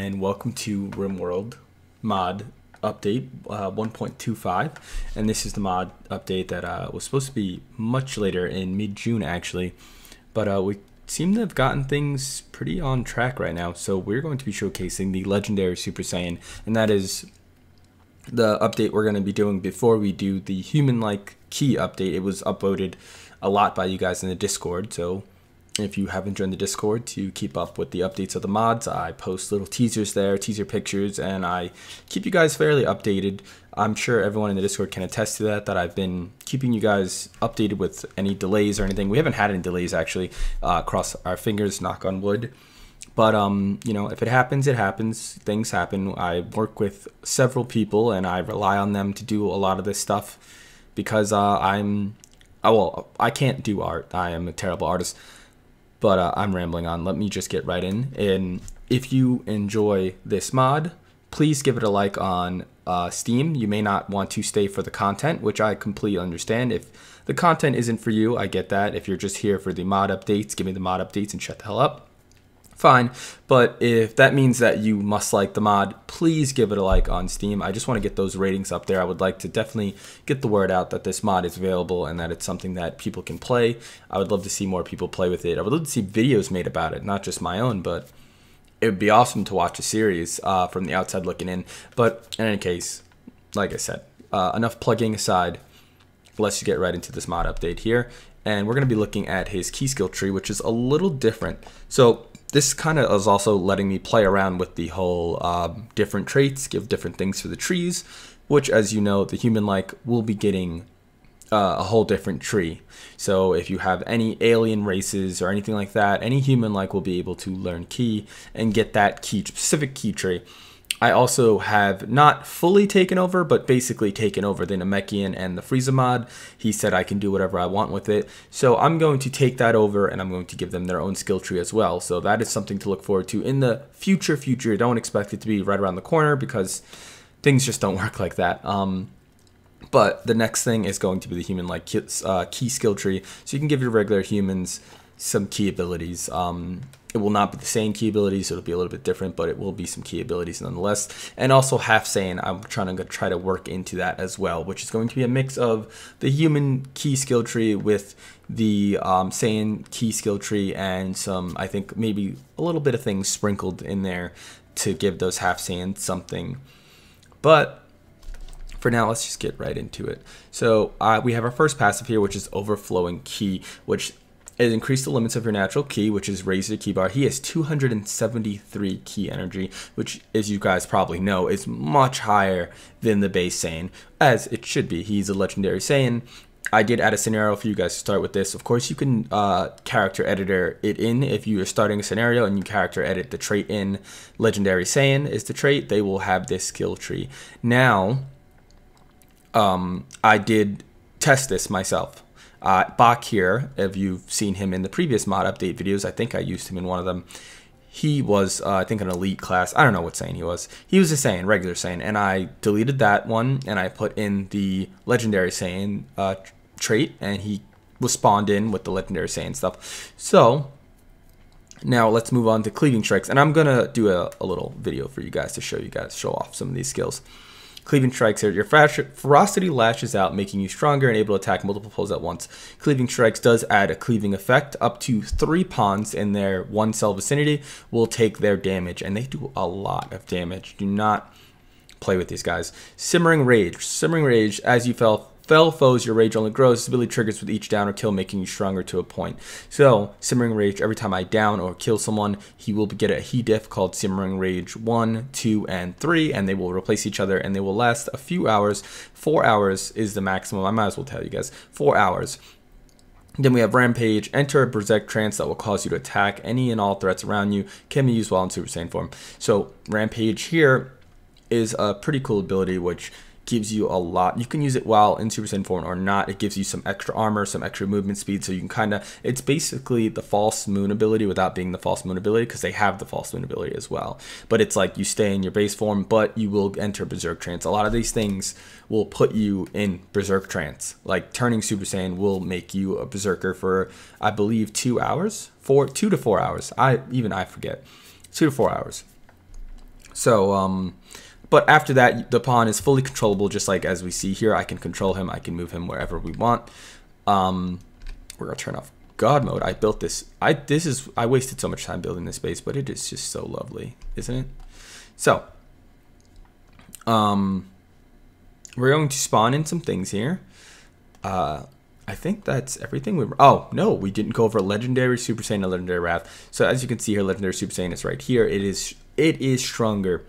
and welcome to Rimworld mod update 1.25, and this is the mod update that was supposed to be much later in mid-June actually, but we seem to have gotten things pretty on track right now. So we're going to be showcasing the legendary Super Saiyan, and that is the update we're going to be doing before we do the human-like key update. It was upvoted a lot by you guys in the Discord, so if you haven't joined the Discord to keep up with the updates of the mods, I post little teasers there, teaser pictures, and I keep you guys fairly updated. I'm sure everyone in the Discord can attest to that I've been keeping you guys updated with any delays or anything. We haven't had any delays actually, cross our fingers, knock on wood. But, you know, if it happens, it happens. Things happen. I work with several people and I rely on them to do a lot of this stuff because I can't do art. I am a terrible artist. But I'm rambling on. Let me just get right in. And if you enjoy this mod, please give it a like on Steam. You may not want to stay for the content, which I completely understand. If the content isn't for you, I get that. If you're just here for the mod updates, give me the mod updates and shut the hell up. Fine. But if that means that you must like the mod, please give it a like on Steam. I just want to get those ratings up there. I would like to definitely get the word out that this mod is available and that it's something that people can play. I would love to see more people play with it. I would love to see videos made about it, not just my own, but it would be awesome to watch a series from the outside looking in. But in any case, like I said, enough plugging aside, let's get right into this mod update here. And we're going to be looking at his key skill tree, which is a little different. So this kind of is also letting me play around with the whole different traits, give different things for the trees, which, as you know, the human-like will be getting a whole different tree. So if you have any alien races or anything like that, any human-like will be able to learn key and get that key, specific key tree. I also have not fully taken over, but basically taken over the Namekian and the Frieza mod. He said I can do whatever I want with it. So I'm going to take that over and I'm going to give them their own skill tree as well. So that is something to look forward to in the future. Don't expect it to be right around the corner because things just don't work like that. But the next thing is going to be the human-like key skill tree. So you can give your regular humans some key abilities. It will not be the same key abilities, so it'll be a little bit different, but it will be some key abilities nonetheless. And also half Saiyan, I'm trying to try to work into that as well, which is going to be a mix of the human key skill tree with the Saiyan key skill tree and some, I think, maybe a little bit of things sprinkled in there to give those half Saiyans something. But for now, let's just get right into it. So we have our first passive here, which is Overflowing Ki, which it increased the limits of your natural ki, which is raise your ki bar. He has 273 ki energy, which, as you guys probably know, is much higher than the base Saiyan, as it should be. He's a legendary Saiyan. I did add a scenario for you guys to start with this. Of course, you can character editor it in if you are starting a scenario and you character edit the trait in. Legendary Saiyan is the trait. They will have this skill tree. Now, I did test this myself. Bach here, if you've seen him in the previous mod update videos, I think I used him in one of them. He was, I think, an elite class. I don't know what Saiyan he was. He was a Saiyan, regular Saiyan, and I deleted that one, and I put in the legendary Saiyan trait, and he was spawned in with the legendary Saiyan stuff. So now let's move on to Cleaving Strikes, and I'm going to do a little video for you guys to show off some of these skills. Cleaving Strikes here. Your ferocity lashes out, making you stronger and able to attack multiple foes at once. Cleaving Strikes does add a cleaving effect. Up to 3 pawns in their 1 cell vicinity will take their damage, and they do a lot of damage. Do not play with these guys. Simmering Rage. Simmering Rage, as you fell foes, your rage only grows. This ability triggers with each down or kill, making you stronger to a point. So, Simmering Rage, every time I down or kill someone, he will get a he diff called Simmering Rage 1, 2, and 3, and they will replace each other, and they will last a few hours. 4 hours is the maximum. I might as well tell you guys. 4 hours. Then we have Rampage. Enter a Berserk trance that will cause you to attack any and all threats around you. Can be used while in Super Saiyan form. So, Rampage here is a pretty cool ability, which gives you a lot. You can use it while in Super Saiyan form or not. It gives you some extra armor, some extra movement speed, so you can kind of, it's basically the false moon ability without being the false moon ability, because they have the false moon ability as well. But it's like you stay in your base form, but you will enter Berserk trance. A lot of these things will put you in Berserk trance. Like turning Super Saiyan will make you a Berserker for, I believe, 2 hours? 2 to 4 hours. I forget. 2 to 4 hours. So, but after that, the pawn is fully controllable, just like as we see here. I can control him. I can move him wherever we want. We're gonna turn off God mode. I built this. I wasted so much time building this base, but it is just so lovely, isn't it? So, we're going to spawn in some things here. I think that's everything. Oh no, we didn't go over Legendary Super Saiyan and Legendary Wrath. So as you can see here, Legendary Super Saiyan is right here. It is stronger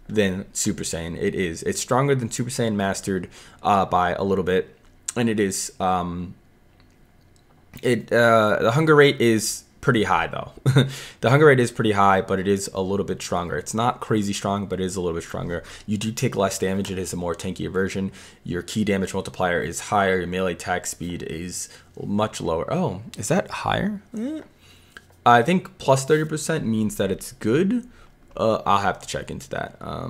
than Super Saiyan. It's stronger than Super Saiyan Mastered by a little bit, and it is the hunger rate is pretty high though. The hunger rate is pretty high, but it is a little bit stronger. It's not crazy strong, but it is a little bit stronger. You do take less damage. It is a more tankier version. Your key damage multiplier is higher. Your melee attack speed is much lower. Oh, is that higher? I think plus 30% means that it's good. I'll have to check into that. I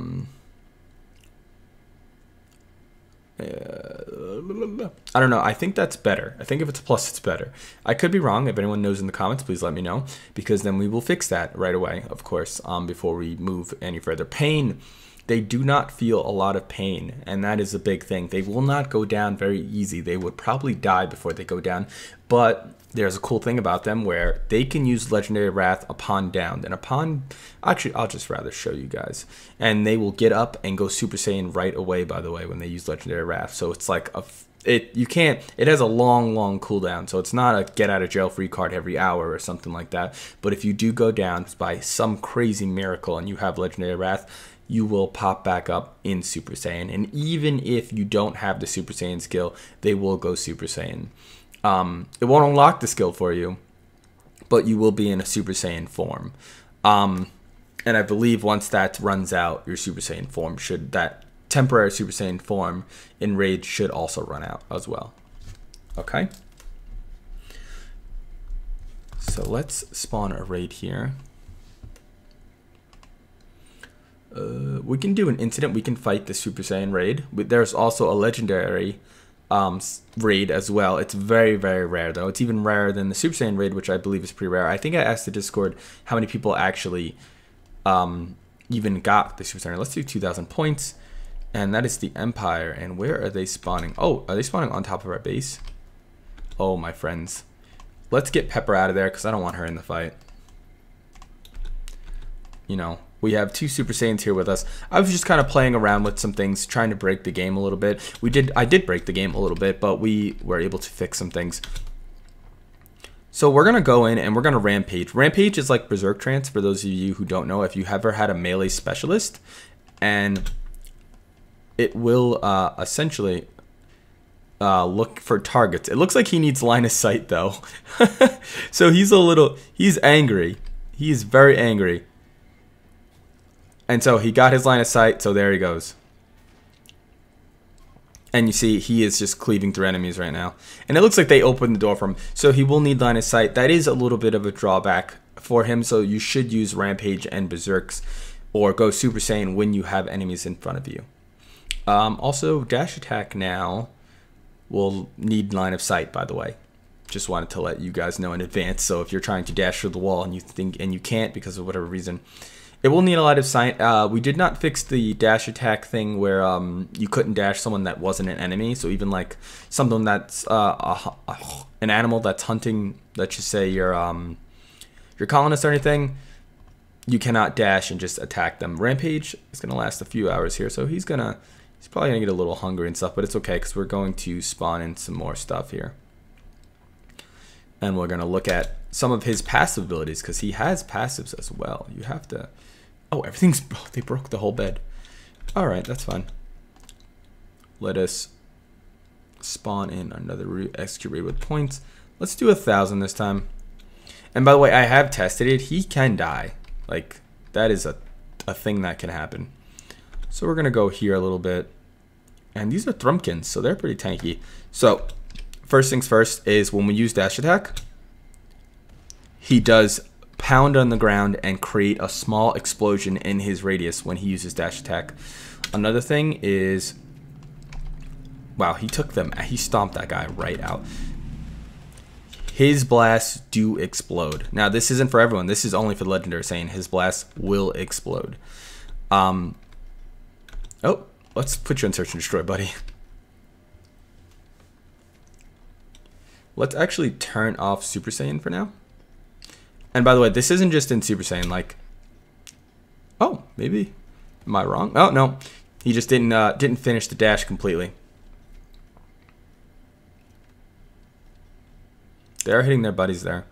don't know. I think that's better. I think if it's a plus, it's better. I could be wrong. If anyone knows in the comments, please let me know, because then we will fix that right away, of course, before we move any further. Pain. They do not feel a lot of pain, and that is a big thing. They will not go down very easy. They would probably die before they go down, but there's a cool thing about them where they can use Legendary Wrath upon down. And actually, I'll just rather show you guys. And they will get up and go Super Saiyan right away, by the way, when they use Legendary Wrath. So it's like it has a long cooldown. So it's not a get out of jail free card every hour or something like that. But if you do go down by some crazy miracle and you have Legendary Wrath, you will pop back up in Super Saiyan. And even if you don't have the Super Saiyan skill, they will go Super Saiyan. It won't unlock the skill for you, but you will be in a Super Saiyan form. And I believe once that runs out, your Super Saiyan form that temporary Super Saiyan form in Rage should also run out as well. Okay. So let's spawn a raid here. We can do an incident. We can fight the Super Saiyan raid. There's also a legendary raid as well. It's very rare though. It's even rarer than the Super Saiyan raid, which I believe is pretty rare. I think I asked the Discord how many people actually even got the Super Saiyan. Let's do 2,000 points, and that is the Empire. And where are they spawning? Oh, are they spawning on top of our base? Oh, my friends, let's get Pepper out of there because I don't want her in the fight. You know, we have two Super Saiyans here with us. I was just kind of playing around with some things, trying to break the game a little bit. I did break the game a little bit, but we were able to fix some things. So we're going to go in and we're going to Rampage. Rampage is like Berserk Trance, for those of you who don't know. If you ever had a melee specialist, and it will essentially look for targets. It looks like he needs line of sight though. So he's angry. He is very angry. And so he got his line of sight, so there he goes. And you see, he is just cleaving through enemies right now. And it looks like they opened the door for him, so he will need line of sight. That is a little bit of a drawback for him, so you should use Rampage and Berserks, or go Super Saiyan when you have enemies in front of you. Also, dash attack now will need line of sight, by the way. Just wanted to let you guys know in advance, so if you're trying to dash through the wall and you can't because of whatever reason, it will need a lot of sight. We did not fix the dash attack thing where you couldn't dash someone that wasn't an enemy. So even like something that's an animal that's hunting, let's just say your colonist or anything, you cannot dash and just attack them. Rampage is gonna last a few hours here, so he's probably gonna get a little hungry and stuff, but it's okay because we're going to spawn in some more stuff here. And we're gonna look at some of his passive abilities because he has passives as well. You have to. Oh, they broke the whole bed. All right, that's fine. Let us spawn in another execute raid with points. Let's do 1,000 this time. And by the way, I have tested it. He can die. Like, that is a thing that can happen. So we're gonna go here a little bit. And these are Thrumpkins, so they're pretty tanky. So first things first is when we use dash attack, he does pound on the ground and create a small explosion in his radius when he uses dash attack. Another thing is, wow, he stomped that guy right out. His blasts do explode. Now this isn't for everyone. This is only for the Legendary Saiyan. His blasts will explode. Oh, let's put you on search and destroy, buddy. Let's actually turn off Super Saiyan for now. And by the way, this isn't just in Super Saiyan, like... Oh, maybe. Am I wrong? Oh, no. He just didn't finish the dash completely. They're hitting their buddies there.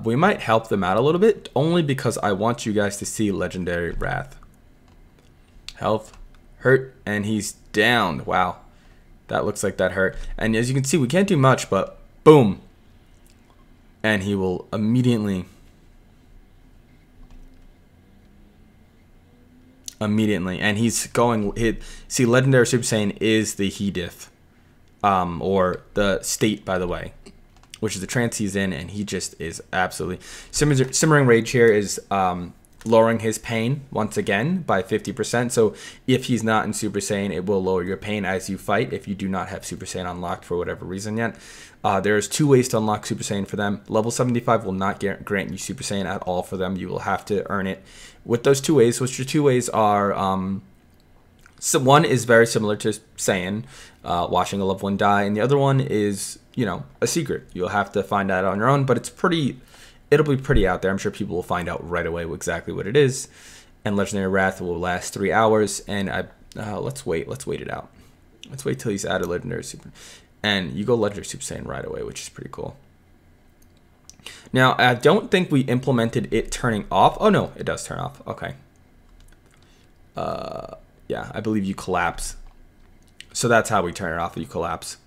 We might help them out a little bit, only because I want you guys to see Legendary Wrath. Health, hurt, and he's down. Wow. That looks like that hurt. And as you can see, we can't do much, but boom. And he will immediately... And he's going... See, Legendary Super Saiyan is the He-Diff. Or the state, by the way. Which is the trance he's in, and he just is absolutely... Simmering Rage here is lowering his pain once again by 50%. So if he's not in Super Saiyan, it will lower your pain as you fight if you do not have Super Saiyan unlocked for whatever reason yet. There's 2 ways to unlock Super Saiyan for them. Level 75 will not grant you Super Saiyan at all for them. You will have to earn it with those 2 ways, which your 2 ways are... So one is very similar to Saiyan, watching a loved one die, and the other one is, you know, a secret. You'll have to find out on your own, but it'll be pretty out there. I'm sure people will find out right away exactly what it is. And Legendary Wrath will last 3 hours, and let's wait it out. Let's wait till he's out of Legendary Super, and you go Legendary Super Saiyan right away, which is pretty cool. Now, I don't think we implemented it turning off. Oh no, it does turn off. Okay. Yeah, I believe you collapse. So that's how we turn it off. You collapse,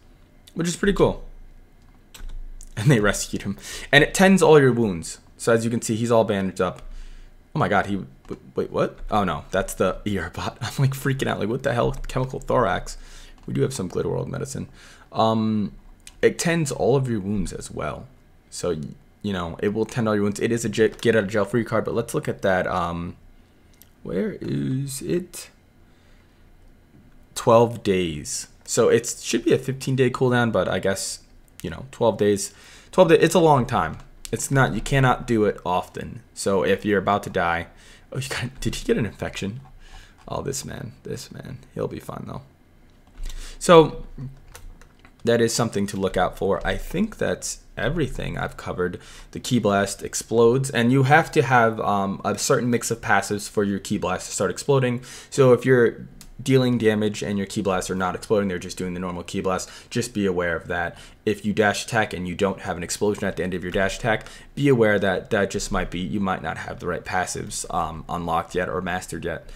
which is pretty cool. And they rescued him, and it tends all your wounds. So as you can see, he's all bandaged up. Oh my god, wait, what? Oh no, that's the ER bot. I'm like freaking out, like what the hell? Chemical thorax. We do have some Glitter World medicine. It tends all of your wounds as well. So you know, it will tend all your wounds. It is a get out of jail free card, but let's look at that. Where is it? 12 days. So it should be a 15-day cooldown, but I guess, you know, 12 days. 12 days, it's a long time. It's not, you cannot do it often. So if you're about to die, oh, did he get an infection? Oh, this man, he'll be fine though. So that is something to look out for. I think that's everything I've covered. The Ki Blast explodes, and you have to have a certain mix of passives for your Ki Blast to start exploding. So if you're dealing damage and your Ki Blasts are not exploding, they're just doing the normal Ki Blast, just be aware of that. If you dash attack and you don't have an explosion at the end of your dash attack, be aware that that just might be, you might not have the right passives unlocked yet or mastered yet.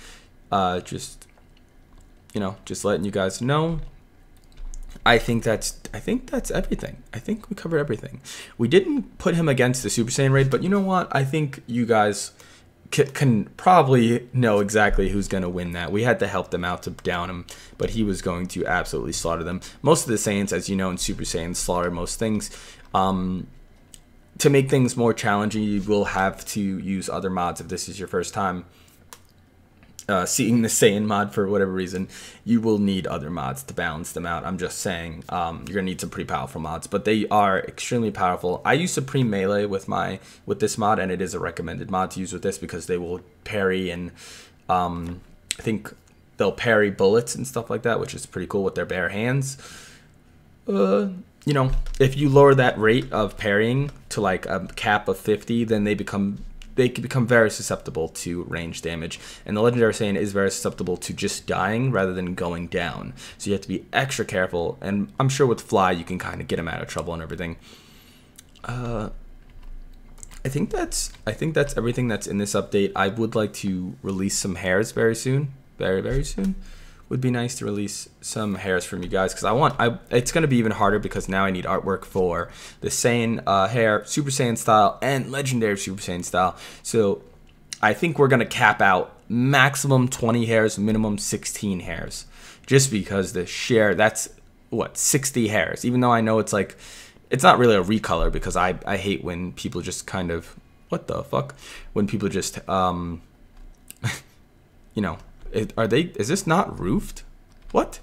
Just, you know, just letting you guys know. I think that's everything. I think we covered everything. We didn't put him against the Super Saiyan raid, but you know what? I think you guys can probably know exactly who's going to win that. We had to help them out to down him, but he was going to absolutely slaughter them. Most of the Saiyans, as you know, in Super Saiyan, slaughter most things. To make things more challenging, you will have to use other mods if this is your first time seeing the Saiyan mod for whatever reason. You will need other mods to balance them out. I'm just saying, you're gonna need some pretty powerful mods, but they are extremely powerful. I use Supreme Melee with this mod, and it is a recommended mod to use with this because they will parry, and I think they'll parry bullets and stuff like that, which is pretty cool with their bare hands. You know, if you lower that rate of parrying to like a cap of 50, then they can become very susceptible to range damage, and the Legendary Saiyan is very susceptible to just dying rather than going down. So you have to be extra careful, and I'm sure with Fly you can kind of get him out of trouble and everything. I think that's everything that's in this update. I would like to release some hairs very soon, very soon. Would be nice to release some hairs from you guys, because it's going to be even harder because now I need artwork for the Saiyan hair, Super Saiyan style, and Legendary Super Saiyan style. So I think we're going to cap out maximum 20 hairs, minimum 16 hairs, just because the share, that's what, 60 hairs, even though I know it's like, it's not really a recolor, because I hate when people just kind of, what the fuck, when people just you know, is this not roofed? What?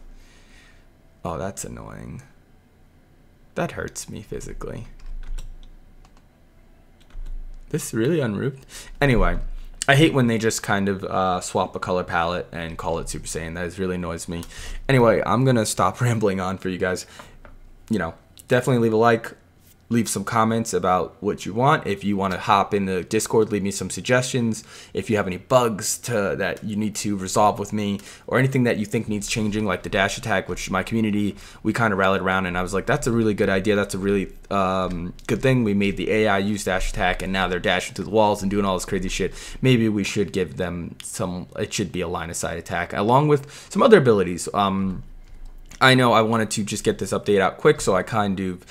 Oh, that's annoying. That hurts me physically. This really unroofed? Anyway, I hate when they just kind of swap a color palette and call it Super Saiyan. That really annoys me. Anyway, I'm going to stop rambling on for you guys. You know, definitely leave a like. Leave some comments about what you want. If you want to hop in the Discord, leave me some suggestions. If you have any bugs that you need to resolve with me, or anything that you think needs changing, like the dash attack, which my community, we kind of rallied around, and I was like, that's a really good idea. That's a really good thing. We made the AI use dash attack, and now they're dashing through the walls and doing all this crazy shit. Maybe we should give them some, it should be a line of sight attack, along with some other abilities. I know I wanted to just get this update out quick, so I kind of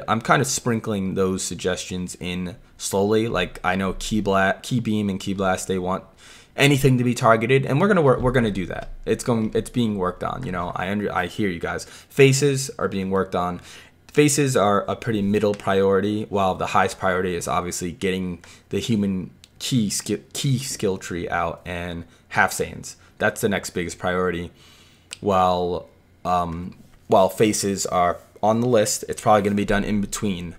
I'm kind of sprinkling those suggestions in slowly. Like, I know Key Beam and Key Blast, they want anything to be targeted, and we're gonna do that. It's being worked on. You know, I hear you guys. Faces are being worked on. Faces are a pretty middle priority, while the highest priority is obviously getting the human key skill tree out and half Saiyans. That's the next biggest priority. While faces are on the list, it's probably going to be done in between,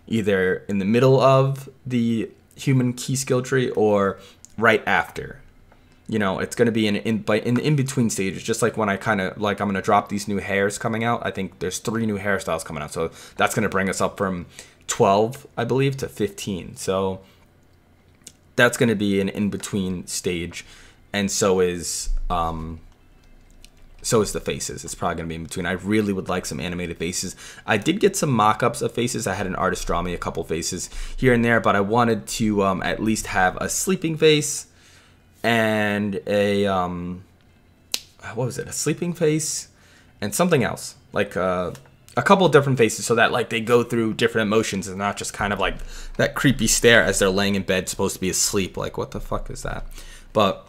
either in the middle of the human key skill tree or right after. You know, it's going to be in the in-between stages, just like when I'm going to drop these new hairs coming out. I think there's 3 new hairstyles coming out, so that's going to bring us up from 12, I believe, to 15. So that's going to be an in-between stage, and so is the faces. It's probably going to be in between. I really would like some animated faces. I did get some mock-ups of faces. I had an artist draw me a couple faces here and there, but I wanted to at least have a sleeping face and a what was it? A sleeping face and something else, like a couple of different faces, so that like they go through different emotions and not just kind of like that creepy stare as they're laying in bed supposed to be asleep. Like, what the fuck is that? But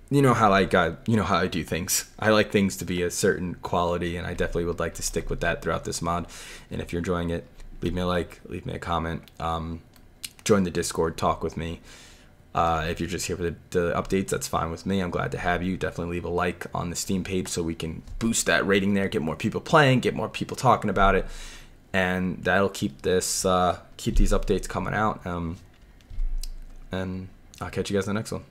you know how I do things. I like things to be a certain quality, and I definitely would like to stick with that throughout this mod. And if you're enjoying it, leave me a like, leave me a comment, join the Discord, talk with me. If you're just here for the updates, that's fine with me. I'm glad to have you. Definitely leave a like on the Steam page so we can boost that rating there, get more people playing, get more people talking about it, and that'll keep these updates coming out. And I'll catch you guys in the next one.